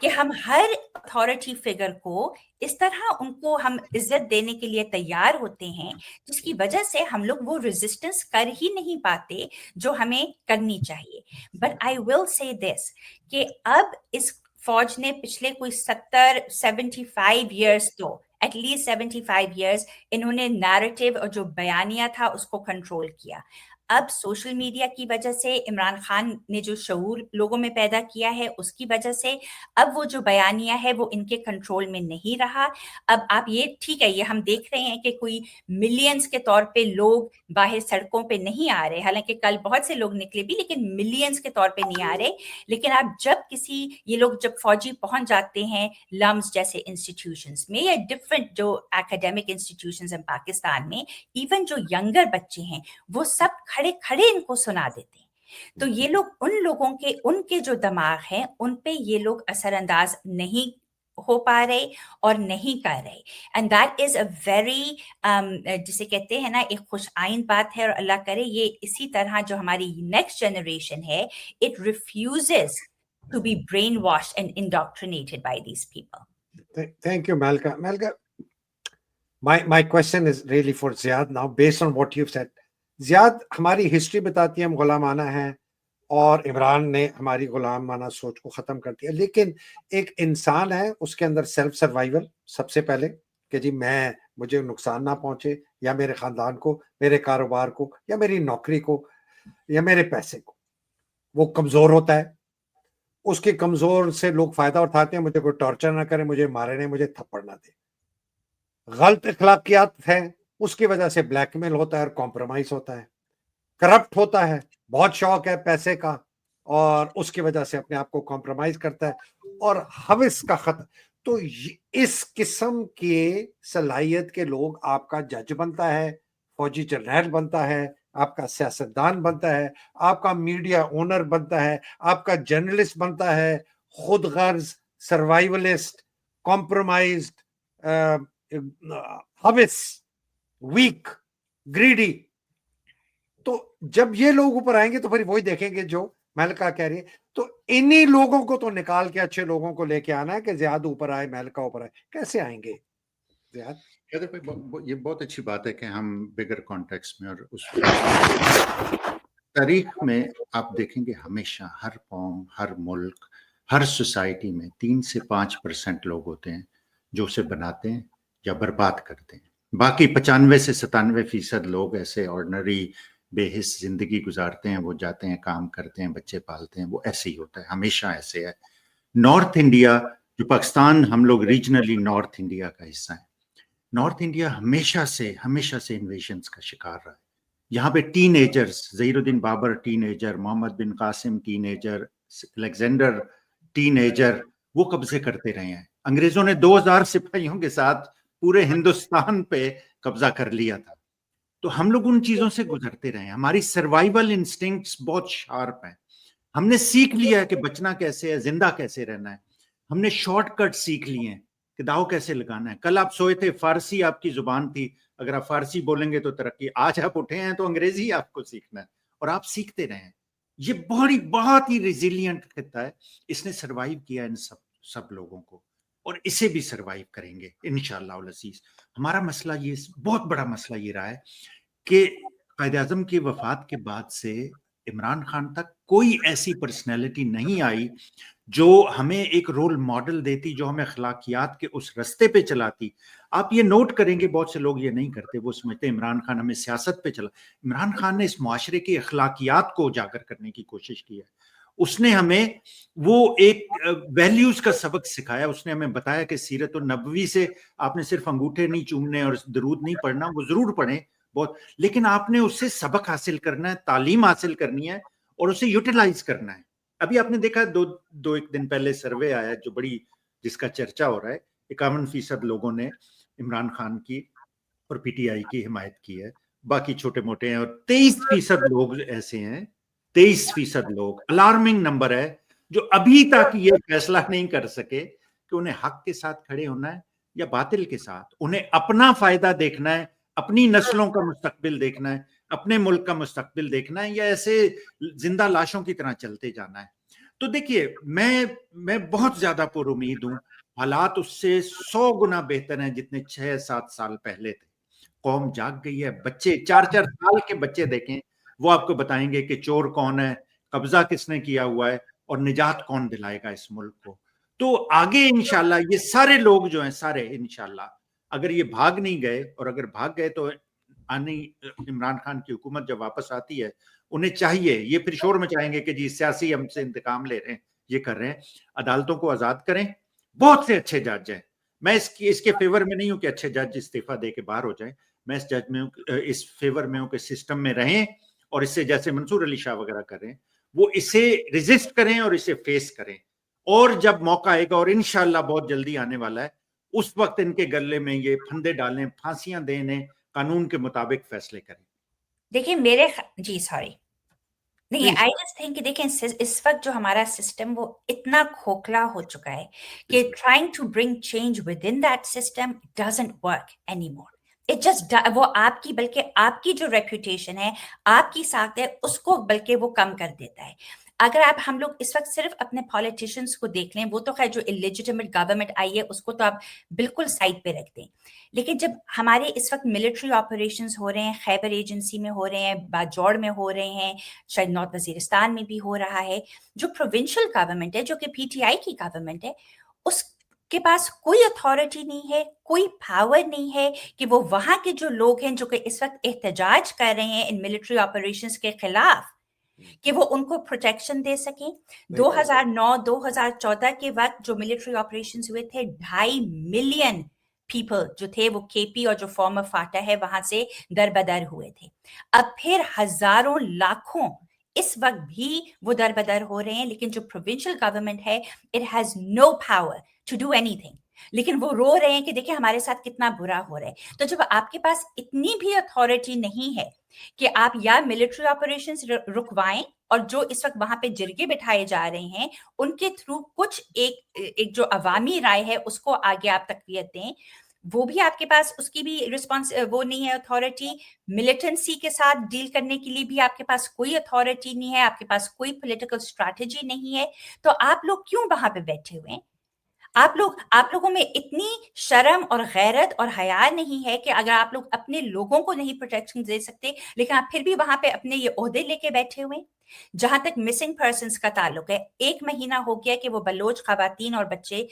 कि हम हर अथॉरिटी फिगर को इस तरह उनको हम इज्जत देने के लिए तैयार होते हैं, जिसकी वजह से हम लोग वो रेजिस्टेंस कर ही नहीं पाते जो हमें करनी चाहिए। But I will say this कि अब इस फौज ने पिछले कोई 75 ईयर्स, तो एटलीस्ट 75 ईयर्स इन्होंने नैरेटिव और जो बयानिया था उसको कंट्रोल किया। अब सोशल मीडिया की वजह से, इमरान खान ने जो शऊर लोगों में पैदा किया है उसकी वजह से अब वो जो बयानिया है वो इनके कंट्रोल में नहीं रहा। अब आप ये ठीक है, ये हम देख रहे हैं कि कोई मिलियंस के तौर पे लोग बाहर सड़कों पे नहीं आ रहे, हालांकि कल बहुत से लोग निकले भी, लेकिन मिलियंस के तौर पे नहीं आ रहे। लेकिन आप जब किसी ये लोग जब फौजी पहुंच जाते हैं लम्स जैसे इंस्टीट्यूशंस में या डिफरेंट जो एकेडमिक इंस्टीट्यूशंस हैं पाकिस्तान में, इवन जो यंगर बच्चे हैं वो सब खड़े खड़े इनको सुना देते हैं। तो ये लोग उन लोगों के उनके जो दिमाग हैं उन पे ये लोग असरअंदाज नहीं हो पा रहे और नहीं कर रहे, and that is a very जिसे कहते हैं ना एक खुश आइन बात है, और अल्लाह करे ये इसी तरह जो हमारी नेक्स्ट जनरेशन है, it refuses to be brainwashed and indoctrinated by these people. Thank you, Malka. Malka, my question is really for Ziad now, based on what you've said. Ziad, हमारी हिस्ट्री बताती है हम गुलामाना हैं, और इमरान ने हमारी गुलामाना सोच को खत्म कर दिया, लेकिन एक इंसान है, उसके अंदर सेल्फ सर्वाइवल सबसे पहले, कि जी मुझे नुकसान ना पहुंचे, या मेरे खानदान को, मेरे कारोबार को, या मेरी नौकरी को, या मेरे पैसे को। वो कमजोर होता है, उसके कमजोर से लोग फायदा उठाते हैं, मुझे कोई टॉर्चर ना करे, मुझे मारे नहीं, मुझे थप्पड़ ना दे। गलत अखलाकियात है, उसकी वजह से ब्लैकमेल होता है और कॉम्प्रोमाइज होता है, करप्ट होता है, बहुत शौक है पैसे का, और उसकी वजह से अपने आप को कॉम्प्रोमाइज करता है, और हविस का खतरा। तो इस किस्म के सलाहियत के लोग आपका जज बनता है, फौजी जनरल बनता है, आपका सियासतदान बनता है, आपका मीडिया ओनर बनता है, आपका जर्नलिस्ट बनता है, खुद गर्ज, सर्वाइवलिस्ट, कॉम्प्रोमाइज्ड, हविस, वीक, ग्रीडी। तो जब ये लोग ऊपर आएंगे तो फिर वही देखेंगे जो महलका कह रही है। तो इन्हीं लोगों को तो निकाल के अच्छे लोगों को लेके आना है कि ज़ियाद ऊपर आए, महलका ऊपर आए। कैसे आएंगे ज़ियाद? ये बहुत अच्छी बात है कि हम बिगर कॉन्टेक्स्ट में और उस तारीख में आप देखेंगे हमेशा हर कौम, हर मुल्क, हर सोसाइटी में 3 से 5% लोग होते हैं जो उसे बनाते हैं या बर्बाद करते हैं। बाकी 95 से 97% लोग ऐसे ऑर्डिनरी बेहिस जिंदगी गुजारते हैं, वो जाते हैं, काम करते हैं, बच्चे पालते हैं, वो ऐसे ही होता है, हमेशा ऐसे है। नॉर्थ इंडिया जो पाकिस्तान, हम लोग रीजनली नॉर्थ इंडिया का हिस्सा है। नॉर्थ इंडिया हमेशा से इन्वेजन्स का शिकार रहा है। यहाँ पे टीनेजर्स, ज़हीरुद्दीन बाबर टीनेजर, मोहम्मद बिन कासिम टीनेजर, अलेक्जेंडर टीनेजर, वो कब्जे करते रहे हैं। अंग्रेजों ने 2000 सिपाहियों के साथ पूरे हिंदुस्तान पे कब्जा कर लिया था। तो हम लोग उन चीजों से गुजरते रहे हैं। हमारी सर्वाइवल इंस्टिंक्ट्स बहुत शार्प हैं। हमने सीख लिया है कि बचना कैसे है, जिंदा कैसे रहना है। हमने शॉर्टकट सीख लिए हैं कि दाव कैसे लगाना है। कल आप सोए थे, फारसी आपकी जुबान थी, अगर आप फारसी बोलेंगे तो तरक्की। आज आप उठे हैं तो अंग्रेजी आपको सीखना है, और आप सीखते रहे हैं। ये बहुत ही रिजिलियंट खित्ता है, इसने सर्वाइव किया इन सब लोगों को, और इसे भी सर्वाइव करेंगे इंशाअल्लाह अज़ीज। हमारा मसला ये, बहुत बड़ा मसला ये रहा है कि कायद-ए-आज़म की वफात के बाद से इमरान खान तक कोई ऐसी पर्सनैलिटी नहीं आई जो हमें एक रोल मॉडल देती, जो हमें अखलाकियात के उस रास्ते पे चलाती। आप ये नोट करेंगे, बहुत से लोग ये नहीं करते, वो समझते इमरान खान हमें सियासत पे चला। इमरान खान ने इस मुआशरे की अखलाकियात को उजागर करने की कोशिश की है। उसने हमें वो एक वैल्यूज का सबक सिखाया। उसने हमें बताया कि सीरत और नबवी से आपने सिर्फ अंगूठे नहीं चूमने और दरूद नहीं पढ़ना, वो जरूर पढ़ें बहुत, लेकिन आपने उससे सबक हासिल करना है, तालीम हासिल करनी है और उसे यूटिलाइज करना है। अभी आपने देखा एक दिन पहले सर्वे आया जो बड़ी, जिसका चर्चा हो रहा है, 51% लोगों ने इमरान खान की और पीटीआई की हिमायत की है, बाकी छोटे मोटे हैं, और 23% लोग ऐसे हैं, 23% लोग, अलार्मिंग नंबर है, जो अभी तक ये फैसला नहीं कर सके कि उन्हें हक के साथ खड़े होना है या बातिल के साथ। उन्हें अपना फायदा देखना है, अपनी नस्लों का मुस्तकबिल देखना है, अपने मुल्क का मुस्तकबिल देखना है, या ऐसे जिंदा लाशों की तरह चलते जाना है। तो देखिए, मैं बहुत ज्यादा पुरुमीद हूं। हालात उससे 100 गुना बेहतर हैं जितने 6-7 साल पहले थे। कौम जाग गई है। बच्चे 4-4 साल के बच्चे देखें, वो आपको बताएंगे कि चोर कौन है, कब्जा किसने किया हुआ है, और निजात कौन दिलाएगा इस मुल्क को। तो आगे इंशाल्लाह ये सारे लोग जो हैं, सारे इंशाल्लाह, अगर ये भाग नहीं गए, और अगर भाग गए तो आनी इमरान खान की हुकूमत जब वापस आती है, उन्हें चाहिए, ये फिर शोर मचाएंगे कि जी सियासी हमसे इंतकाम ले रहे हैं, ये कर रहे हैं। अदालतों को आजाद करें, बहुत से अच्छे जज हैं। मैं इसके फेवर में नहीं हूं कि अच्छे जज इस्तीफा दे के बाहर हो जाएं। मैं इस फेवर में हूं कि सिस्टम में रहें, और इससे, जैसे मंसूर अली शाह वगैरह कर रहे हैं, वो इसे रेजिस्ट करें और इसे फेस करें। और जब मौका आएगा, और इंशाल्लाह बहुत जल्दी आने वाला है, उस वक्त इनके गले में ये फंदे डालें, फांसियां देने, कानून के मुताबिक फैसले करें। देखिए जी सॉरी। नहीं, आई जस्ट थिंक कि देखें इस वक्त जो हमारा सिस्टम वो इतना खोखला हो चुका है कि trying to bring change within that system doesn't work anymore. It just वो आपकी बल्कि आपकी जो रेप्यूटेशन है, आपकी साख है, उसको बल्कि वो कम कर देता है। अगर आप हम लोग इस वक्त सिर्फ अपने पॉलिटिशियंस को देख लें, वो तो खैर जो इलेजिटिमेट गवर्नमेंट आई है उसको तो आप बिल्कुल साइड पे रख दें, लेकिन जब हमारे इस वक्त मिलिट्री ऑपरेशंस हो रहे हैं, खैबर एजेंसी में हो रहे हैं, बाजौड़ में हो रहे हैं, शायद नॉर्थ वजीरिस्तान में भी हो रहा है, जो प्रोविंशियल गवर्नमेंट है, जो कि पीटीआई की गवर्नमेंट है, उसके पास कोई अथॉरिटी नहीं है, कोई पावर नहीं है कि वो वहां के जो लोग हैं जो कि इस वक्त एहतजाज कर रहे हैं इन मिलिट्री ऑपरेशंस के खिलाफ, कि वो उनको प्रोटेक्शन दे सकें। 2009-2014 के वक्त जो मिलिट्री ऑपरेशंस हुए थे, 2.5 मिलियन पीपल जो थे वो केपी और जो फॉर्मर फाटा है वहां से दरबदर हुए थे। अब फिर हजारों लाखों इस वक्त भी वो दरबदर हो रहे हैं, लेकिन जो प्रोविंशियल गवर्नमेंट है, it has no power to do anything, लेकिन वो रो रहे हैं कि देखिए हमारे साथ कितना बुरा हो रहा है। तो जब आपके पास इतनी भी अथॉरिटी नहीं है कि आप या मिलिट्री ऑपरेशंस रुकवाएं, और जो इस वक्त वहां पे जिरगे बिठाए जा रहे हैं उनके थ्रू कुछ एक जो अवामी राय है उसको आगे आप तकवीत दें, वो भी आपके पास उसकी भी रिस्पॉन्स वो नहीं है अथॉरिटी। मिलिटेंसी के साथ डील करने के लिए भी आपके पास कोई अथॉरिटी नहीं है, आपके पास कोई पॉलिटिकल स्ट्रैटेजी नहीं है। तो आप लोग क्यों वहां पे बैठे हुए हैं? आप लोगों में इतनी शर्म और गैरत और हया नहीं है कि अगर आप लोग अपने लोगों को नहीं प्रोटेक्शन दे सकते, लेकिन आप फिर भी वहां पे अपने ये ओहदे लेके बैठे हुए। जहां तक मिसिंग पर्सन्स का ताल्लुक है, 1 महीना हो गया कि वो बलोच खवातीन और बच्चे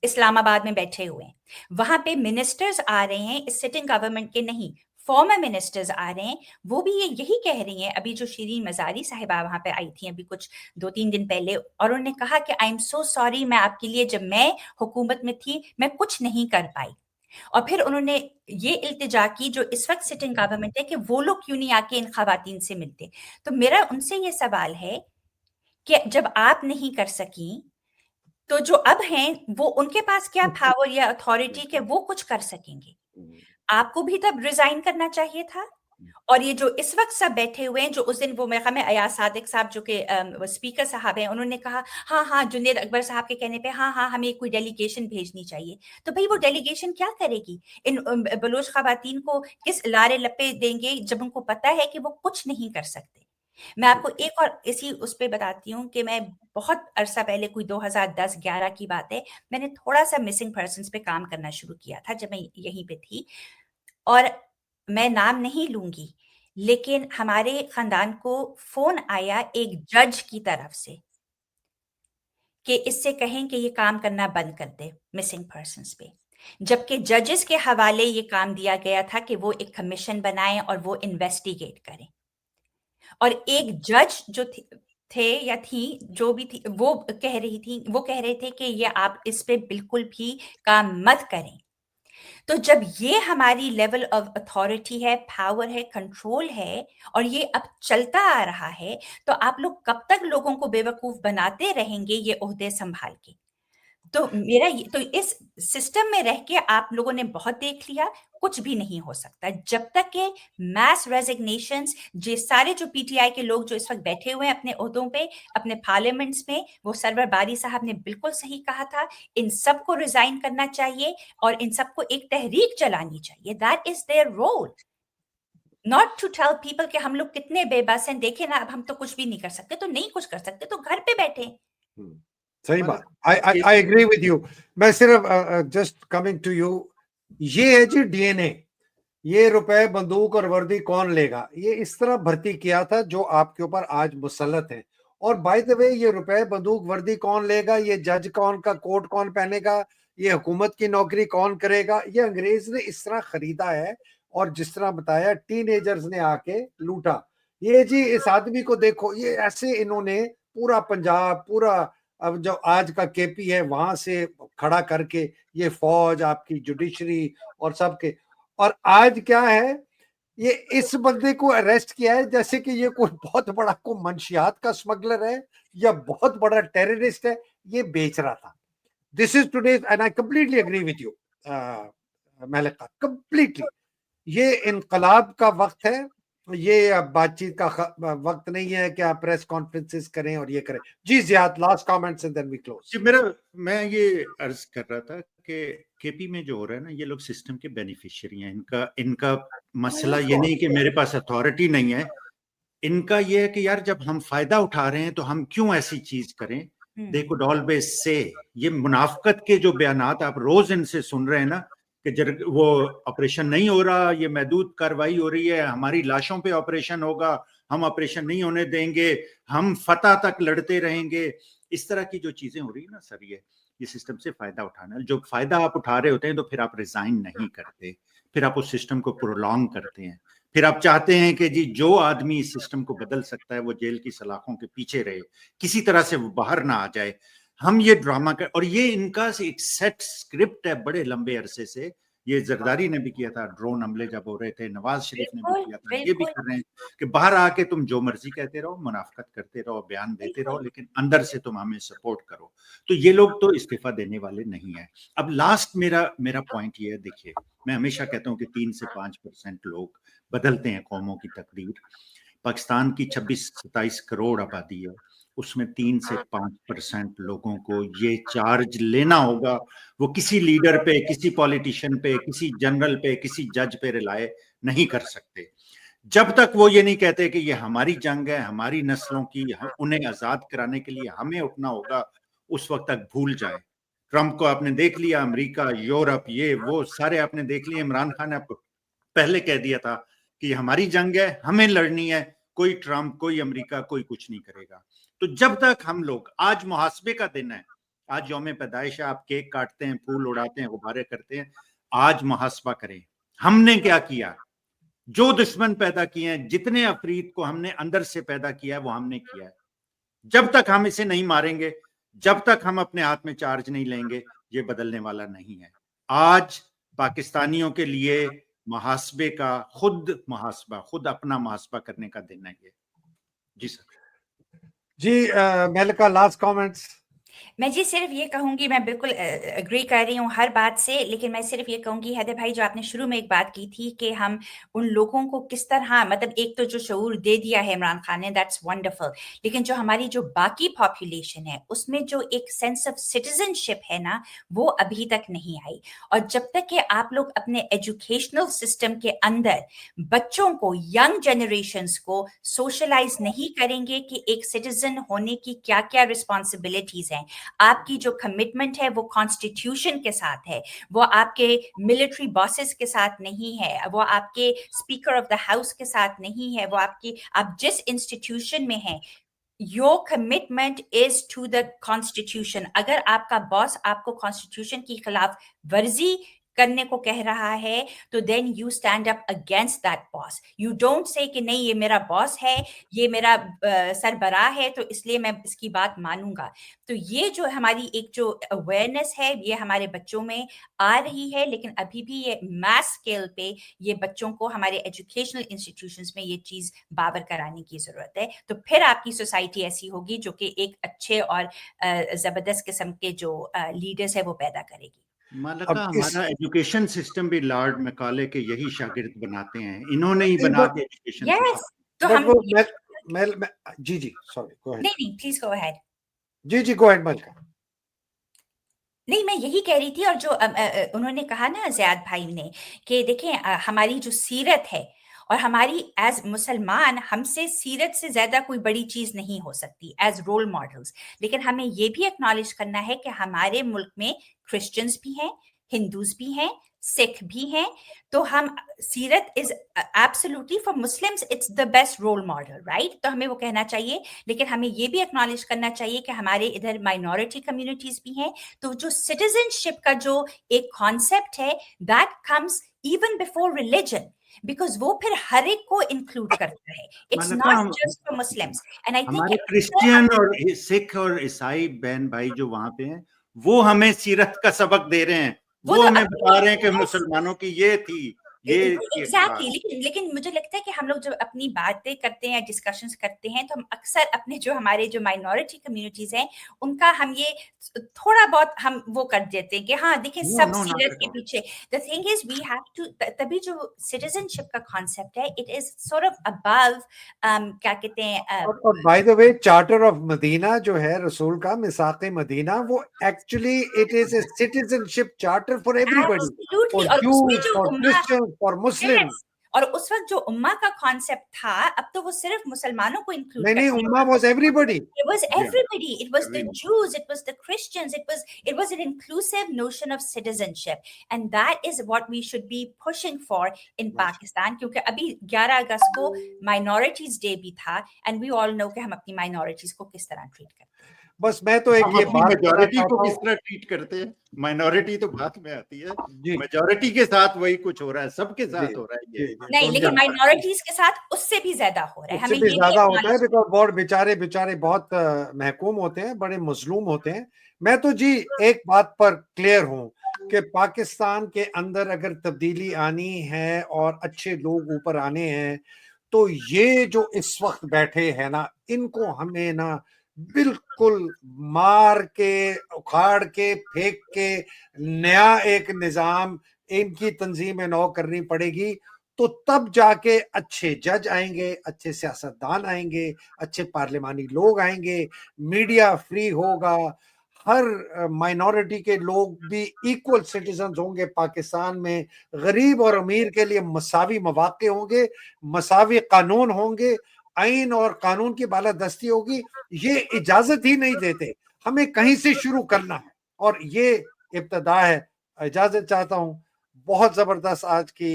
इस्लामाबाद में बैठे हुए हैं। वहां पे मिनिस्टर्स आ रहे हैं, इस सिटिंग गवर्नमेंट के नहीं, फॉर्मर मिनिस्टर्स आ रहे हैं, वो भी यही कह रही हैं। अभी जो शिरीन मजारी साहिबा वहां पे आई थी अभी कुछ 2-3 दिन पहले, और उन्होंने कहा कि आई एम सो सॉरी, मैं आपके लिए जब मैं हुकूमत में थी मैं कुछ नहीं कर पाई। और फिर उन्होंने ये इल्तिजा की जो इस वक्त सिटिंग गवर्नमेंट है कि वो लोग क्यों नहीं आके इन खवातीन से मिलते। तो मेरा उनसे ये सवाल है कि जब आप नहीं कर सकी, तो जो अब हैं वो उनके पास क्या पावर या अथॉरिटी के वो कुछ कर सकेंगे? आपको भी तब रिजाइन करना चाहिए था। और ये जो इस वक्त सब बैठे हुए हैं, जो उस दिन वो मेरे ख्याल में अयाज सादिक साहब जो कि स्पीकर साहब हैं, उन्होंने कहा हाँ हाँ जुनेद अकबर साहब के कहने पे हाँ हाँ हमें कोई डेलीगेशन भेजनी चाहिए। तो भाई वो डेलीगेशन क्या करेगी? इन बलोच खवातीन को किस लारे लपे देंगे जब उनको पता है कि वो कुछ नहीं कर सकते? मैं आपको एक और इसी उस पे बताती हूँ कि मैं बहुत अरसा पहले, कोई 2010-11 की बात है, मैंने थोड़ा सा मिसिंग पर्सन्स पे काम करना शुरू किया था जब मैं यहीं पे थी। और मैं नाम नहीं लूंगी, लेकिन हमारे खानदान को फोन आया एक जज की तरफ से कि इससे कहें कि ये काम करना बंद कर दे मिसिंग पर्सन्स पे, जबकि जजेस के हवाले ये काम दिया गया था कि वो एक कमीशन बनाएं और वो इन्वेस्टिगेट करें। और एक जज जो थे या थी, जो भी थी, वो कह रहे थे कि ये आप इस पे बिल्कुल भी काम मत करें। तो जब ये हमारी लेवल ऑफ अथॉरिटी है, पावर है, कंट्रोल है, और ये अब चलता आ रहा है, तो आप लोग कब तक लोगों को बेवकूफ बनाते रहेंगे ये ओहदे संभाल के? तो मेरा तो इस सिस्टम में रह के आप लोगों ने बहुत देख लिया, कुछ भी नहीं हो सकता जब तक के मैस रेजिग्नेशंस, जे सारे जो पीटीआई के लोग जो इस वक्त बैठे हुए हैं अपने ओहदों पे, अपने पार्लियामेंट्स में, वो सरवर बारी साहब ने बिल्कुल सही कहा था, इन सबको रिजाइन करना चाहिए और इन सबको एक तहरीक चलानी चाहिए। That is their role, not to tell people कि हम लोग कितने बेबस हैं, देखे ना अब हम तो कुछ भी नहीं कर सकते, तो नहीं कुछ कर सकते तो घर पे बैठे। सही बात, आई एग्री विद यू। मैं सिर्फ जस्ट कमिंग टू यू, ये है जी डीएनए, ये रुपए बंदूक और वर्दी कौन लेगा, ये इस तरह भर्ती किया था जो आपके ऊपर आज मुसल्लत है। और बाय द वे ये रुपए बंदूक वर्दी कौन लेगा, ये जज कौन का कोट कौन पहनेगा, ये हुकूमत की नौकरी कौन करेगा, ये अंग्रेज ने इस तरह खरीदा है। और जिस तरह बताया टीनेजर्स ने आके लूटा। ये जी इस आदमी को देखो, ये ऐसे इन्होंने पूरा पंजाब, पूरा अब जो आज का केपी है वहां से खड़ा करके ये फौज, आपकी जुडिशरी और सबके, और आज क्या है, ये इस बंदे को अरेस्ट किया है जैसे कि ये कोई बहुत बड़ा को मंशियात का स्मगलर है या बहुत बड़ा टेररिस्ट है, ये बेच रहा था। This is today and I completely agree with you Malika, completely. ये इनकलाब का वक्त है, یہ اب بات چیت کا وقت نہیں ہے کہ آپ پریس کانفرنسز کریں اور یہ کریں. Ji Ziad, last comments and then we close. میں یہ عرض کر رہا تھا کہ کے پی میں جو ہو رہا ہے نا, یہ لوگ سسٹم کے بینیفیشری ہیں. ان کا مسئلہ یہ نہیں کہ میرے پاس اتھارٹی نہیں ہے, ان کا یہ ہے کہ یار جب ہم فائدہ اٹھا رہے ہیں تو ہم کیوں ایسی چیز کریں. دے کوڈ آلویز سے, یہ منافقت کے جو بیانات آپ روز ان سے سن رہے ہیں نا کہ وہ آپریشن نہیں ہو رہا, یہ محدود کاروائی ہو رہی ہے, ہماری لاشوں پہ آپریشن ہوگا, ہم آپریشن نہیں ہونے دیں گے, ہم فتح تک لڑتے رہیں گے, اس طرح کی جو چیزیں ہو رہی ہیں نا سر, یہ سسٹم سے فائدہ اٹھانا. جو فائدہ آپ اٹھا رہے ہوتے ہیں تو پھر آپ ریزائن نہیں کرتے, پھر آپ اس سسٹم کو پرولونگ کرتے ہیں, پھر آپ چاہتے ہیں کہ جی جو آدمی اس سسٹم کو بدل سکتا ہے وہ جیل کی سلاخوں کے پیچھے رہے, کسی طرح سے وہ باہر نہ آ جائے. ہم یہ ڈرامہ کر, اور یہ ان کا ایک سیٹ اسکرپٹ ہے بڑے لمبے عرصے سے. یہ زرداری نے بھی کیا تھا, ڈرون حملے جب ہو رہے تھے, نواز شریف نے بھی کیا تھا, یہ بھی کر رہے ہیں کہ باہر آ کے تم جو مرضی کہتے رہو, منافقت کرتے رہو, بیان دیتے رہو, لیکن اندر سے تم ہمیں سپورٹ کرو. تو یہ لوگ تو استعفیٰ دینے والے نہیں ہیں. اب لاسٹ میرا پوائنٹ یہ ہے, دیکھیے میں ہمیشہ کہتا ہوں کہ 3 سے 5% لوگ بدلتے ہیں قوموں کی تقدیر. پاکستان کی 26-27 کروڑ آبادی ہے, اس میں 3 سے 5% لوگوں کو یہ چارج لینا ہوگا. وہ کسی لیڈر پہ, کسی پولیٹیشین پہ, کسی جنرل پہ, کسی جج پہ رلائے نہیں کر سکتے. جب تک وہ یہ نہیں کہتے کہ یہ ہماری جنگ ہے, ہماری نسلوں کی, انہیں آزاد کرانے کے لیے ہمیں اٹھنا ہوگا, اس وقت تک بھول جائے. ٹرمپ کو آپ نے دیکھ لیا, امریکہ, یورپ, یہ وہ سارے آپ نے دیکھ لیے. عمران خان نے آپ کو پہلے کہہ دیا تھا کہ یہ ہماری جنگ ہے, ہمیں لڑنی ہے, کوئی ٹرمپ, کوئی امریکہ, کوئی کچھ نہیں کرے گا. تو جب تک ہم لوگ, آج محاسبے کا دن ہے, آج یوم پیدائش ہے, آپ کیک کاٹتے ہیں, پھول اڑاتے ہیں, غبارے کرتے ہیں, آج محاسبہ کریں ہم نے کیا کیا. جو دشمن پیدا کیے ہیں, جتنے افرید کو ہم نے اندر سے پیدا کیا ہے وہ ہم نے کیا ہے. جب تک ہم اسے نہیں ماریں گے, جب تک ہم اپنے ہاتھ میں چارج نہیں لیں گے, یہ بدلنے والا نہیں ہے. آج پاکستانیوں کے لیے محاسبے کا, خود اپنا محاسبہ کرنے کا دن ہے یہ. جی سر. جی ملکہ, لاسٹ کامنٹس. میں جی صرف یہ کہوں گی, میں بالکل اگری کر رہی ہوں ہر بات سے, لیکن میں صرف یہ کہوں گی حیدر بھائی, جو آپ نے شروع میں ایک بات کی تھی کہ ہم ان لوگوں کو کس طرح, مطلب ایک تو جو شعور دے دیا ہے عمران خان نے, دیٹس ونڈرفل, لیکن جو ہماری جو باقی پاپولیشن ہے اس میں جو ایک سینس آف سٹیزن شپ ہے نا, وہ ابھی تک نہیں آئی. اور جب تک کہ آپ لوگ اپنے ایجوکیشنل سسٹم کے اندر بچوں کو, ینگ جنریشنز کو سوشلائز نہیں کریں گے کہ ایک سٹیزن ہونے کی کیا کیا رسپانسبلٹیز ہیں, آپ کی جو کمٹمنٹ ہے وہ کانسٹیٹیوشن کے ساتھ ہے, وہ آپ کے ملٹری باسز کے ساتھ نہیں ہے, وہ آپ کے اسپیکر آف دا ہاؤس کے ساتھ نہیں ہے, وہ آپ جس انسٹیٹیوشن میں ہیں, your commitment is to the constitution. اگر آپ کا باس آپ کو کانسٹیٹیوشن کی خلاف ورزی کرنے کو کہہ رہا ہے تو then you stand up against that boss. You don't say کہ نہیں یہ میرا باس ہے, یہ میرا سربراہ ہے, تو اس لیے میں اس کی بات مانوں گا. تو یہ جو ہماری ایک جو اویئرنیس ہے, یہ ہمارے بچوں میں آ رہی ہے, لیکن ابھی بھی یہ میس اسکیل پہ یہ بچوں کو ہمارے ایجوکیشنل انسٹیٹیوشنز میں یہ چیز باور کرانے کی ضرورت ہے. تو پھر آپ کی سوسائٹی ایسی ہوگی جو کہ ایک اچھے اور زبردست قسم کے جو لیڈرز ہیں وہ پیدا کرے گی. مالکہ, ہمارا ایجوکیشن سسٹم بھی لارڈ میکالے کے یہی شاگرد بناتے ہیں, انہوں نے ہی بنا کے ایجوکیشن سسٹم. تو ہم جی سوری, گو اہیڈ. نہیں پلیز گو اہیڈ. جی گو اہیڈ ملکہ. نہیں, میں یہی کہہ رہی تھی, اور جو انہوں نے کہا نا زیاد بھائی نے, کہ دیکھیں ہماری جو سیرت ہے, اور ہماری ایز مسلمان, ہم سے سیرت سے زیادہ کوئی بڑی چیز نہیں ہو سکتی ایز رول ماڈلز. لیکن ہمیں یہ بھی ایکنالج کرنا ہے کہ ہمارے ملک میں کرسچنز بھی ہیں, ہندوز بھی ہیں, سکھ بھی ہیں, تو ہم سیرت is absolutely for Muslims it's the best role model, right? تو ہمیں وہ کہنا چاہیے, لیکن ہمیں یہ بھی ایکنالج کرنا چاہیے کہ ہمارے ادھر مائنورٹی کمیونٹیز بھی ہیں. تو جو سٹیزن شپ کا جو ایک کانسیپٹ ہے, that comes even before religion, because وہ پھر ہر ایک کو انکلوڈ کرتا ہے. It's not just for Muslims. And I think ہمارے کرسچین اور سکھ اور عیسائی بہن بھائی جو وہاں پہ ہیں, وہ ہمیں سیرت کا سبق دے رہے ہیں, وہ ہمیں بتا رہے ہیں کہ مسلمانوں کی یہ تھی, Exactly. लेकिन मुझे लगता है कि हम लोग जब अपनी बातें करते हैं, डिस्कशंस करते हैं, तो हम अक्सर अपने जो हमारे जो माइनॉरिटी कम्युनिटीज हैं उनका हम ये थोड़ा बहुत हम वो कर देते हैं कि हाँ देखिए सब सीरियस के पीछे. The thing is we have to तभी जो सिटीजनशिप का कॉन्सेप्ट है it is sort of above क्या कहते हैं और by the way charter of Medina जो है रसूल का मिसाक मदीना वो actually it is a citizenship charter for everybody Absolutely. For और उसमें जूस जो for Christian for Muslim. Yes. और उस वक्त जो उम्मा का कॉन्सेप्ट था अब तो वो सिर्फ मुसलमानों को इंक्लूड नहीं उम्मा was everybody. It was everybody. It was the Jews. It was the Christians. It was an inclusive notion of citizenship, and that is what we should be pushing for in Pakistan. क्योंकि अभी 11 अगस्त को Minorities Day भी था, and we all know कि हम अपनी minorities को किस तरह ट्रीट करते हैं. बस मैं तो एक ये बात मेजॉरिटी को किस तरह ट्रीट करते हैं, माइनॉरिटी तो बात में आती है, मेजॉरिटी के साथ वही कुछ हो रहा है, सबके साथ हो रहा है ये. नहीं लेकिन माइनॉरिटीज के साथ उससे भी ज्यादा हो रहा है. हमें ये ज्यादा होता है बिकॉज़ बहुत बेचारे बहुत महकूम होते हैं, बड़े मजलूम होते हैं. मैं तो जी एक बात पर क्लियर हूं कि पाकिस्तान के अंदर अगर तब्दीली आनी है और अच्छे लोग ऊपर आने हैं तो ये जो इस वक्त बैठे हैं ना इनको हमें ना बिल्कुल मार के उखाड़ के फेंक के नया एक निजाम इनकी तंजीम नौ करनी पड़ेगी. तो तब जाके अच्छे जज आएंगे, अच्छे सियासतदान आएंगे, अच्छे पार्लिमानी लोग आएंगे, मीडिया फ्री होगा, हर माइनॉरिटी के लोग भी इक्वल सिटीजन होंगे पाकिस्तान में, गरीब और अमीर के लिए मसावी मौके होंगे, मसावी कानून होंगे, आइन और कानून की बालादस्ती होगी. ये इजाजत ही नहीं देते, हमें कहीं से शुरू करना है और ये इब्तदा है. इजाजत चाहता हूं. बहुत जबरदस्त आज की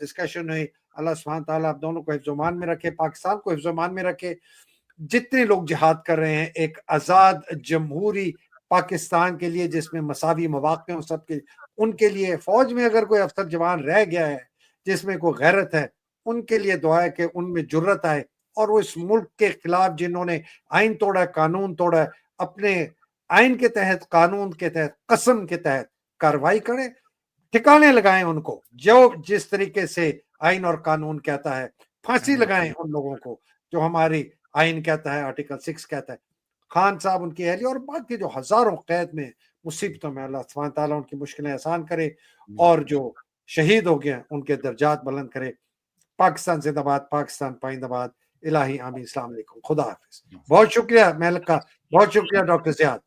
डिस्कशन हुई. अल्लाह सुब्हान तआला आप दोनों को हिफ्ज़-ओ-मान में रखे, पाकिस्तान को हिफ्ज़-ओ-मान में रखे. जितने लोग जिहाद कर रहे हैं एक आजाद जमहूरी पाकिस्तान के लिए जिसमें मसावी मौके हों सबके, उनके लिए फौज में अगर कोई अफसर जवान रह गया है जिसमें कोई गैरत है उनके लिए दुआ है कि उनमें जुर्रत आए और वो इस मुल्क के खिलाफ जिन्होंने आइन तोड़ा, कानून तोड़ा, अपने आइन के तहत, कानून के तहत, कसम के तहत कार्रवाई करें, ठिकाने लगाएं उनको जो जिस तरीके से आइन और कानून कहता है. फांसी लगाएं उन लोगों को जो हमारी आइन कहता है, आर्टिकल 6 कहता है. खान साहब, उनकी अहलिया और बाकी जो हजारों कैद में मुसीबतों में, अल्लाह सुब्हान तआला उनकी मुश्किलें आसान करे और जो शहीद हो गए उनके दर्जात बुलंद करे. पाकिस्तान जिंदाबाद, पाकिस्तान पाइंदाबाद. इलाही आमीन. अस्सलाम वालेकुम. खुदा हाफिज. बहुत शुक्रिया महलक का, बहुत शुक्रिया डॉक्टर ज़ियाद.